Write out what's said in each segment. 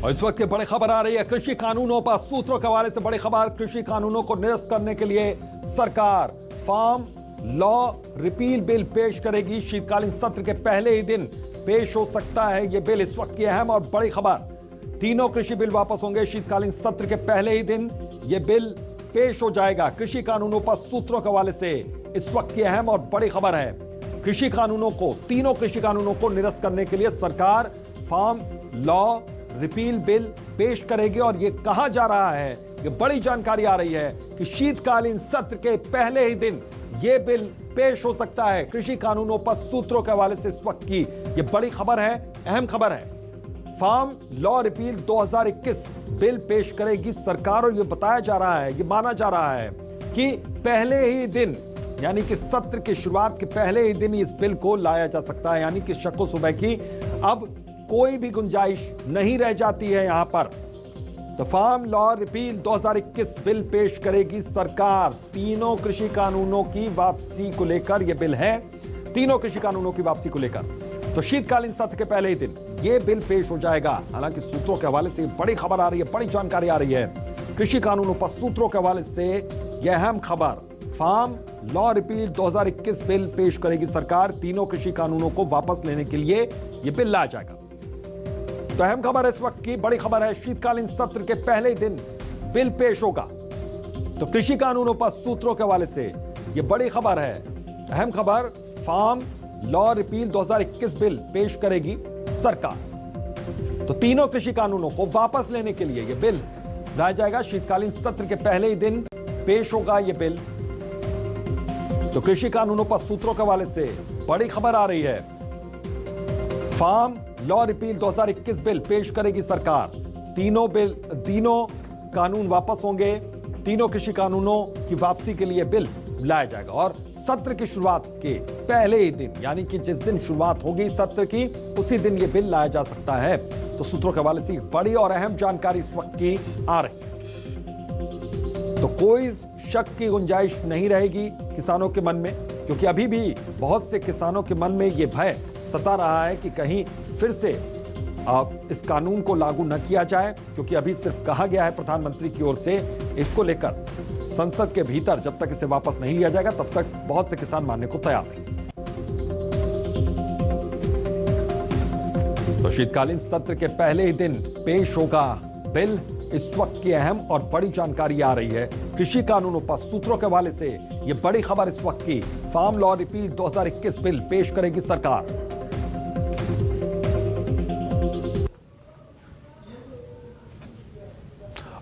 और इस वक्त की बड़ी खबर आ रही है कृषि कानूनों पर। सूत्रों के हवाले से बड़ी खबर, कृषि कानूनों को निरस्त करने के लिए सरकार फार्म लॉ रिपील बिल पेश करेगी। शीतकालीन सत्र के पहले ही दिन पेश हो सकता है यह बिल। इस वक्त की अहम और बड़ी खबर, तीनों कृषि बिल वापस होंगे। शीतकालीन सत्र के पहले ही दिन यह बिल पेश हो जाएगा। कृषि कानूनों पर सूत्रों के हवाले से इस वक्त की अहम और बड़ी खबर है। कृषि कानूनों को, तीनों कृषि कानूनों को निरस्त करने के लिए सरकार फार्म लॉ रिपील बिल पेश करेगी। और यह कहा जा रहा है, यह बड़ी जानकारी आ रही है कि शीतकालीन सत्र के पहले ही दिन यह बिल पेश हो सकता है। कृषि कानूनों पर सूत्रों के हवाले से इस वक्त की यह बड़ी खबर है, अहम खबर है। फार्म लॉ रिपील 2021 बिल पेश करेगी सरकार। और यह बताया जा रहा है, यह माना जा रहा है कि पहले ही दिन, यानी कि सत्र की शुरुआत के पहले ही दिन इस बिल को लाया जा सकता है। यानी कि शक्को सुबह की अब कोई भी गुंजाइश नहीं रह जाती है यहां पर। तो फार्म लॉ रिपील 2021 बिल पेश करेगी सरकार। तीनों कृषि कानूनों की वापसी को लेकर यह बिल है, तीनों कृषि कानूनों की वापसी को लेकर। तो शीतकालीन सत्र के पहले ही दिन यह बिल पेश हो जाएगा। हालांकि सूत्रों के हवाले से बड़ी खबर आ रही है, बड़ी जानकारी आ रही है। कृषि कानूनों पर सूत्रों के हवाले से यह अहम खबर, फार्म लॉ रिपील 2021 बिल पेश करेगी सरकार। तीनों कृषि कानूनों को वापस लेने के लिए यह बिल लाया जाएगा। तो अहम खबर इस वक्त की, बड़ी खबर है, शीतकालीन सत्र के पहले दिन बिल पेश होगा। तो कृषि कानूनों पर सूत्रों के हवाले से यह बड़ी खबर है, अहम खबर, फार्म लॉ रिपील 2021 बिल पेश करेगी सरकार। तो तीनों कृषि कानूनों को वापस लेने के लिए यह बिल लाया जाएगा। शीतकालीन सत्र के पहले ही दिन पेश होगा यह बिल। तो कृषि कानूनों पर सूत्रों के हवाले से बड़ी खबर आ रही है। फार्म लॉ रिपील 2021 बिल पेश करेगी सरकार। तीनों कानून वापस होंगे। तीनों कृषि कानूनों की वापसी के लिए बिल लाया जाएगा। और सत्र की शुरुआत के पहले ही दिन, यानी कि जिस दिन शुरुआत होगी सत्र की, उसी दिन यह बिल लाया जा सकता है। तो सूत्रों के हवाले से बड़ी और अहम जानकारी इस वक्त की आ रही है। तो कोई शक की गुंजाइश नहीं रहेगी किसानों के मन में, क्योंकि अभी भी बहुत से किसानों के मन में यह भय सता रहा है कि कहीं फिर से इस कानून को लागू न किया जाए। क्योंकि अभी सिर्फ कहा गया है प्रधानमंत्री की ओर से, इसको लेकर संसद के भीतर जब तक इसे वापस नहीं लिया जाएगा तब तक बहुत से किसान मानने को तैयार नहीं। तो शीतकालीन सत्र के पहले ही दिन पेश होगा बिल। इस वक्त की अहम और बड़ी जानकारी आ रही है। कृषि कानूनों पर सूत्रों के हवाले से यह बड़ी खबर इस वक्त की, फार्म लॉ रिपील 2021 बिल पेश करेगी सरकार।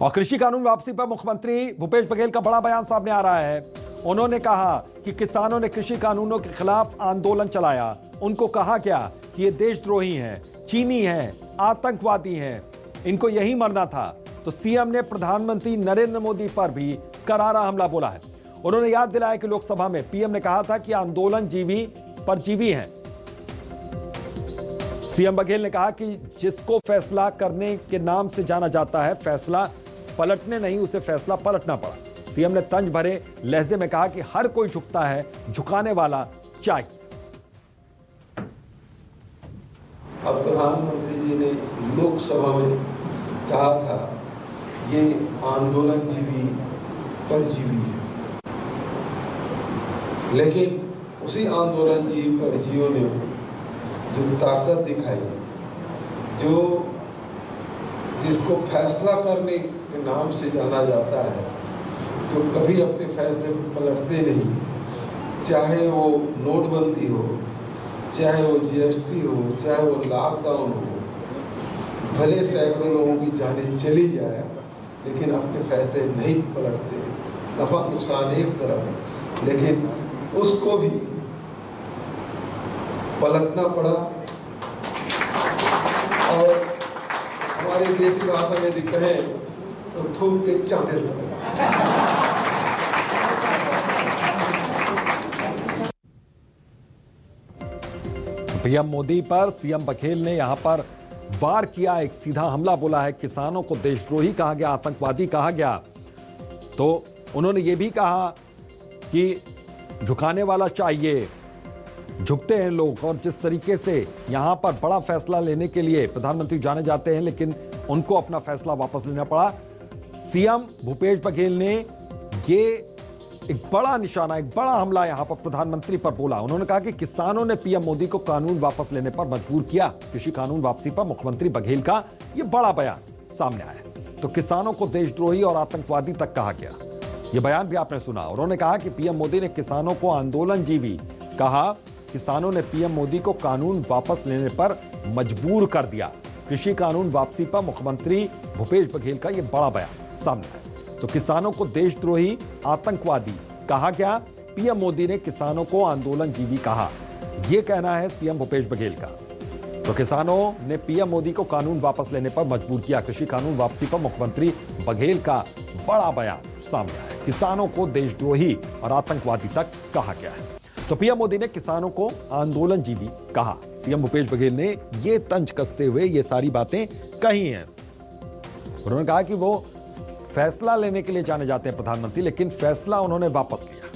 और कृषि कानून वापसी पर मुख्यमंत्री भूपेश बघेल का बड़ा बयान सामने आ रहा है। उन्होंने कहा कि किसानों ने कृषि कानूनों के खिलाफ आंदोलन चलाया। उनको कहा गया कि ये देशद्रोही हैं, चीनी हैं, आतंकवादी हैं, इनको यही मरना था। तो सीएम ने प्रधानमंत्री नरेंद्र मोदी पर भी करारा हमला बोला है। उन्होंने याद दिलाया कि लोकसभा में पीएम ने कहा था कि आंदोलन जीवी परजीवी हैं। सीएम बघेल ने कहा कि जिसको फैसला करने के नाम से जाना जाता है, फैसला पलटने नहीं, उसे फैसला पलटना पड़ा। सीएम ने तंज भरे लहजे में कहा कि हर कोई झुकता है, झुकाने वाला चाहिए। अब प्रधानमंत्री जी ने लोकसभा में कहा था ये आंदोलन जीवी परजीवी है, लेकिन उसी आंदोलन जीवी परजीवियों ने जो ताकत दिखाई, जो जिसको फैसला करने के नाम से जाना जाता है, जो कभी अपने फैसले पलटते नहीं, चाहे वो नोटबंदी हो, चाहे वो जीएसटी हो, चाहे वो लॉकडाउन हो, भले सैकड़ों लोगों की जानें चली जाए लेकिन अपने फैसले नहीं पलटते। नफा नुकसान एक तरफ, लेकिन उसको भी पलटना पड़ा। और हमारे देसी भाषा में कहें तो थूक के चांदे लगे। पीएम मोदी पर सीएम बघेल ने यहां पर वार किया, एक सीधा हमला बोला है। किसानों को देशद्रोही कहा गया, आतंकवादी कहा गया। तो उन्होंने ये भी कहा कि झुकाने वाला चाहिए, झुकते हैं लोग। और जिस तरीके से यहां पर बड़ा फैसला लेने के लिए प्रधानमंत्री जाने जाते हैं, लेकिन उनको अपना फैसला वापस लेना पड़ा। सीएम भूपेश बघेल ने ये एक बड़ा निशाना, एक बड़ा हमला यहां पर प्रधानमंत्री पर बोला। उन्होंने कहा कि किसानों ने पीएम मोदी को कानून वापस लेने पर मजबूर किया। कृषि कानून वापसी पर मुख्यमंत्री बघेल का यह बड़ा बयान सामने आया। तो किसानों को देशद्रोही और आतंकवादी तक कहा गया। यह बयान भी आपने सुना। उन्होंने कहा कि पीएम मोदी ने किसानों को आंदोलनजीवी कहा। किसानों ने पीएम मोदी को कानून वापस लेने पर मजबूर कर दिया। कृषि कानून वापसी पर मुख्यमंत्री भूपेश बघेल का यह बड़ा बयान सामने आया। तो किसानों को देशद्रोही, आतंकवादी कहा गया। पीएम मोदी ने किसानों को आंदोलनजीवी कहा, यह कहना है सीएम भूपेश बघेल का। तो किसानों ने पीएम मोदी को कानून वापस लेने पर मजबूर किया। कृषि कानून वापसी पर मुख्यमंत्री बघेल का बड़ा बयान सामने आया। किसानों को देशद्रोही और आतंकवादी तक कहा गया है। तो पीएम मोदी ने किसानों को आंदोलनजीवी कहा। सीएम भूपेश बघेल ने यह तंज कसते हुए ये सारी बातें कही हैं। उन्होंने कहा कि वो फैसला लेने के लिए जाने जाते हैं प्रधानमंत्री, लेकिन फैसला उन्होंने वापस लिया।